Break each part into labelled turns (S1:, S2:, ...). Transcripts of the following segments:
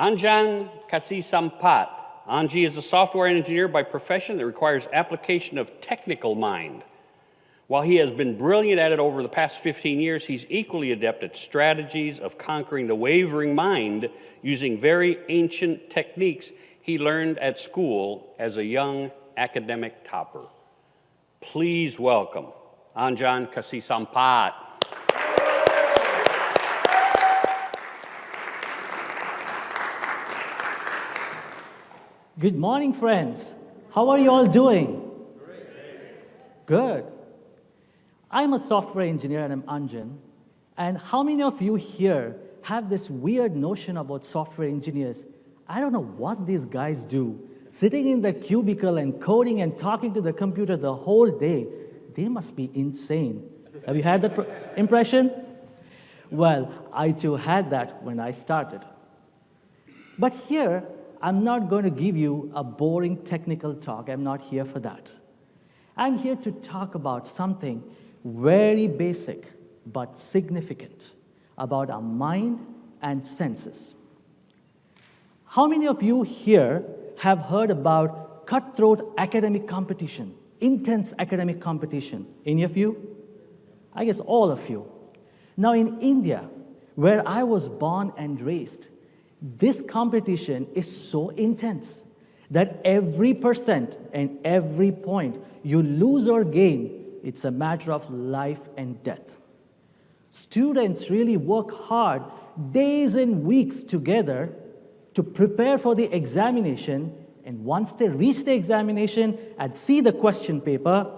S1: Anjan Kasi Sampat. Anji is a software engineer by profession that requires application of technical mind. While he has been brilliant at it over the past 15 years, he's equally adept at strategies of conquering the wavering mind using very ancient techniques he learned at school as a young academic topper. Please welcome Anjan Kasi Sampat.
S2: Good morning, friends. How are you all doing? Good. I'm a software engineer and I'm Anjan. And how many of you here have this weird notion about software engineers? I don't know what these guys do. Sitting in the cubicle and coding and talking to the computer the whole day. They must be insane. Have you had that impression? Well, I too had that when I started. But here, I'm not going to give you a boring technical talk. I'm not here for that. I'm here to talk about something very basic but significant about our mind and senses. How many of you here have heard about cutthroat academic competition, intense academic competition? Any of you? I guess all of you. Now in India, where I was born and raised, this competition is so intense that every percent and every point you lose or gain, it's a matter of life and death. Students really work hard days and weeks together to prepare for the examination, and once they reach the examination and see the question paper,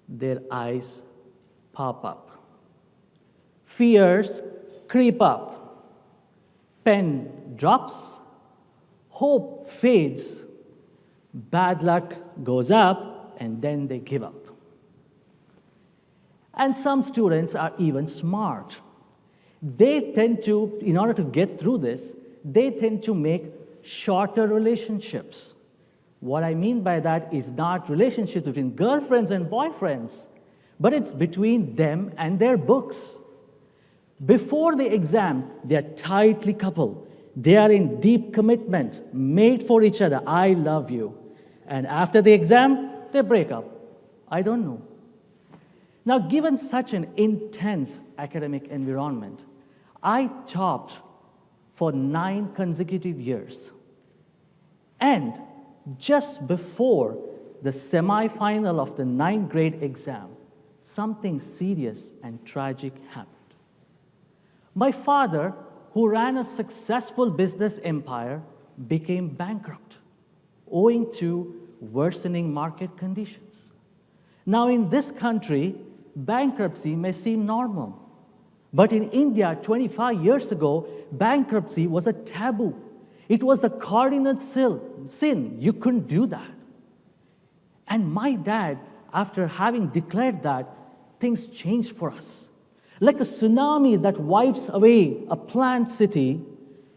S2: their eyes pop up. Fears creep up. Pen drops, hope fades, bad luck goes up, and then they give up. And some students are even smart. They tend to, in order to get through this, they tend to make shorter relationships. What I mean by that is not relationships between girlfriends and boyfriends, but it's between them and their books. Before the exam, they're tightly coupled. They are in deep commitment, made for each other. I love you. And after the exam, they break up. I don't know. Now, given such an intense academic environment, I topped for 9 consecutive years. And just before the semi-final of the 9th grade exam, something serious and tragic happened. My father, who ran a successful business empire, became bankrupt, owing to worsening market conditions. Now, in this country, bankruptcy may seem normal. But in India, 25 years ago, bankruptcy was a taboo. It was a cardinal sin. You couldn't do that. And my dad, after having declared that, things changed for us. Like a tsunami that wipes away a planned city,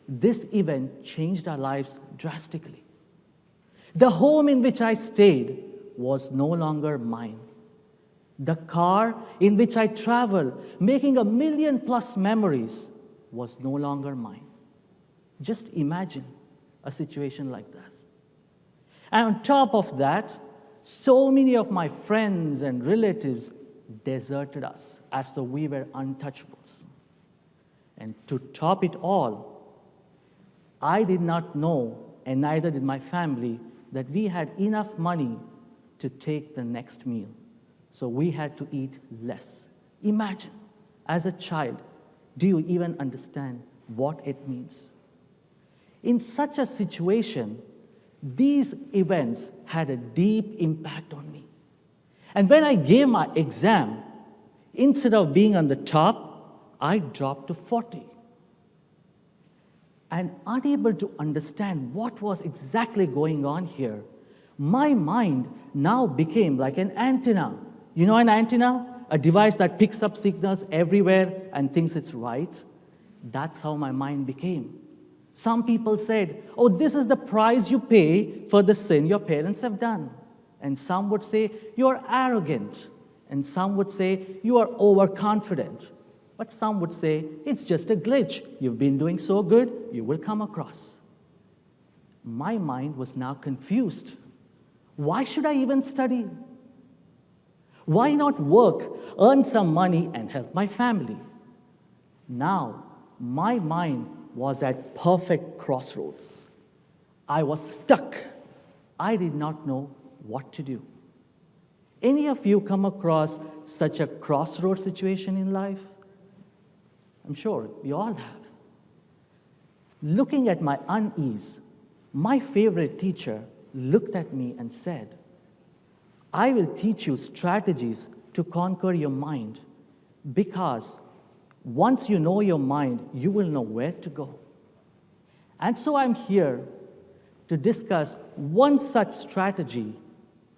S2: this event changed our lives drastically. The home in which I stayed was no longer mine. The car in which I traveled, making 1 million+ memories, was no longer mine. Just imagine a situation like this. And on top of that, so many of my friends and relatives deserted us as though we were untouchables. And to top it all, I did not know, and neither did my family, that we had enough money to take the next meal. So we had to eat less. Imagine, as a child, do you even understand what it means? In such a situation, these events had a deep impact on me. And when I gave my exam, instead of being on the top, I dropped to 40. And unable to understand what was exactly going on here, my mind now became like an antenna. You know an antenna? A device that picks up signals everywhere and thinks it's right. That's how my mind became. Some people said, oh, this is the price you pay for the sin your parents have done. And some would say, you're arrogant. And some would say, you are overconfident. But some would say, it's just a glitch. You've been doing so good, you will come across. My mind was now confused. Why should I even study? Why not work, earn some money, and help my family? Now, my mind was at perfect crossroads. I was stuck. I did not know what to do. Any of you come across such a crossroad situation in life? I'm sure we all have. Looking at my unease, my favorite teacher looked at me and said, I will teach you strategies to conquer your mind, because once you know your mind, you will know where to go. And so I'm here to discuss one such strategy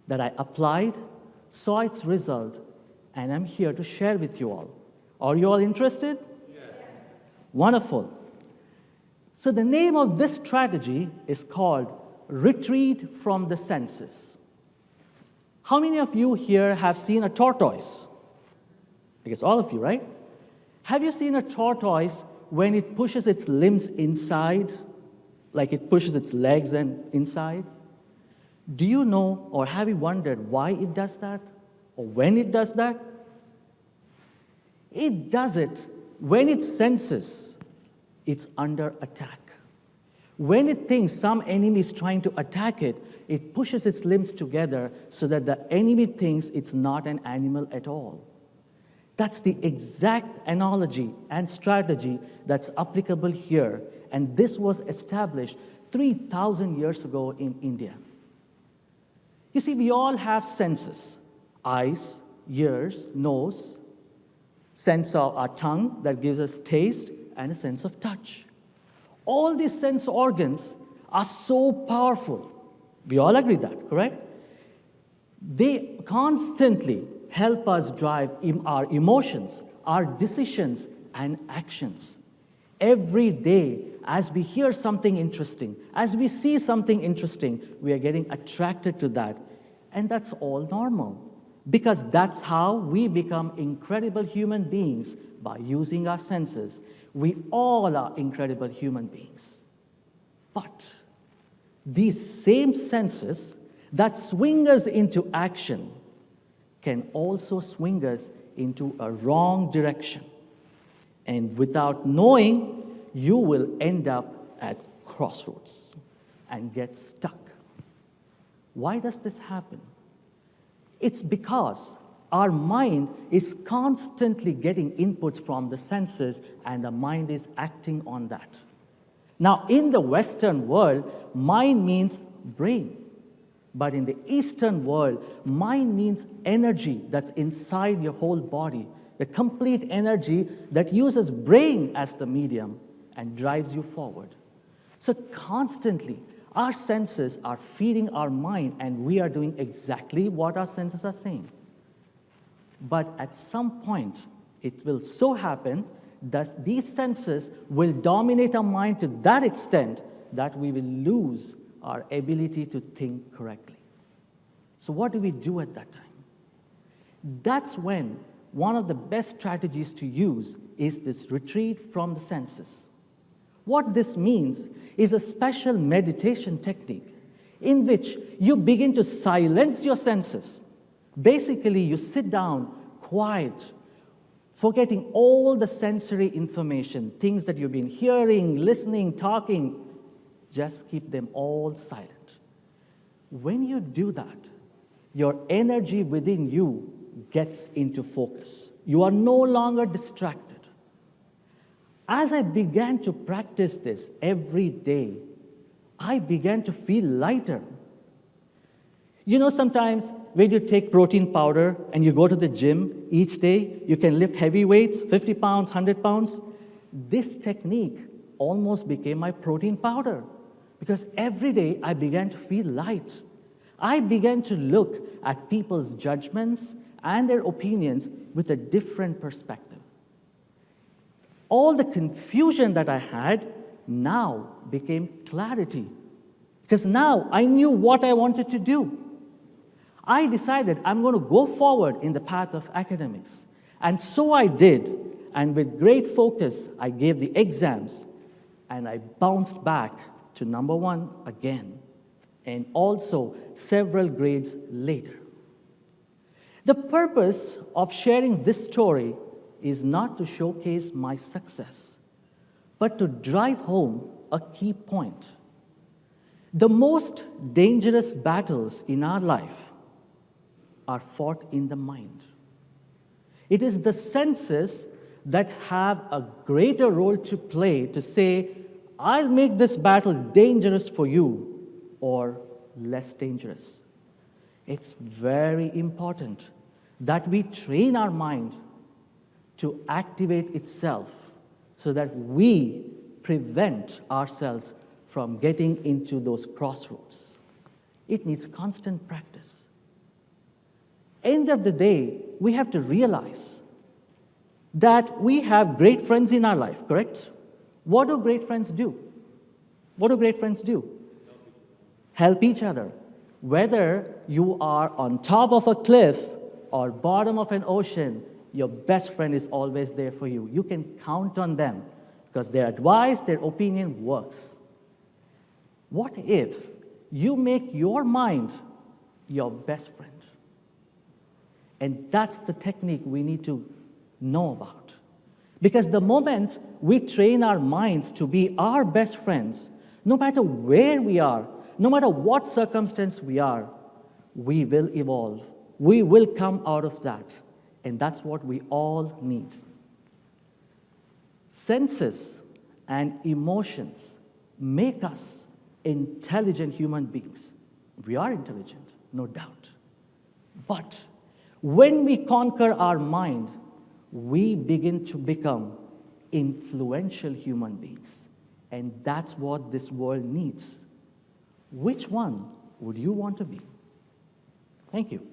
S2: that I applied, saw its result, and I'm here to share with you all. Are you all interested? Yes. Wonderful. So the name of this strategy is called retreat from the senses. How many of you here have seen a tortoise? I guess all of you, right? Have you seen a tortoise when it pushes its limbs inside, like it pushes its legs and inside? Do you know or have you wondered why it does that or when it does that? It does it when it senses it's under attack. When it thinks some enemy is trying to attack it, it pushes its limbs together so that the enemy thinks it's not an animal at all. That's the exact analogy and strategy that's applicable here, and this was established 3,000 years ago in India. You see, we all have senses: eyes, ears, nose, sense of our tongue that gives us taste, and a sense of touch. All these sense organs are so powerful. We all agree that, correct? They constantly help us drive our emotions, our decisions, and actions. Every day, as we hear something interesting, as we see something interesting, we are getting attracted to that. And that's all normal, because that's how we become incredible human beings, by using our senses. We all are incredible human beings. But these same senses that swing us into action can also swing us into a wrong direction. And without knowing, you will end up at crossroads and get stuck. Why does this happen? It's because our mind is constantly getting inputs from the senses, and the mind is acting on that. Now, in the Western world, mind means brain. But in the Eastern world, mind means energy that's inside your whole body, the complete energy that uses brain as the medium and drives you forward. So constantly, our senses are feeding our mind, and we are doing exactly what our senses are saying. But at some point, it will so happen that these senses will dominate our mind to that extent that we will lose our ability to think correctly. So what do we do at that time? That's when one of the best strategies to use is this retreat from the senses. What this means is a special meditation technique in which you begin to silence your senses. Basically, you sit down, quiet, forgetting all the sensory information, things that you've been hearing, listening, talking. Just keep them all silent. When you do that, your energy within you gets into focus. You are no longer distracted. As I began to practice this every day, I began to feel lighter. You know, sometimes when you take protein powder and you go to the gym each day, you can lift heavy weights, 50 pounds, 100 pounds. This technique almost became my protein powder, because every day I began to feel light. I began to look at people's judgments and their opinions with a different perspective. All the confusion that I had now became clarity, because now I knew what I wanted to do. I decided I'm going to go forward in the path of academics. And so I did. and with great focus, I gave the exams, and I bounced back to number 1 again, and also several grades later. The purpose of sharing this story is not to showcase my success, but to drive home a key point. The most dangerous battles in our life are fought in the mind. It is the senses that have a greater role to play to say, I'll make this battle dangerous for you or less dangerous. It's very important that we train our mind to activate itself so that we prevent ourselves from getting into those crossroads. It needs constant practice. End of the day, we have to realize that we have great friends in our life, correct? What do great friends do? What do great friends do? Help each other. Whether you are on top of a cliff or bottom of an ocean, your best friend is always there for you. You can count on them because their advice, their opinion works. What if you make your mind your best friend? And that's the technique we need to know about. Because the moment we train our minds to be our best friends, no matter where we are, no matter what circumstance we are, we will evolve. We will come out of that. And that's what we all need. Senses and emotions make us intelligent human beings. We are intelligent, no doubt. But when we conquer our mind, we begin to become influential human beings. And that's what this world needs. Which one would you want to be? Thank you.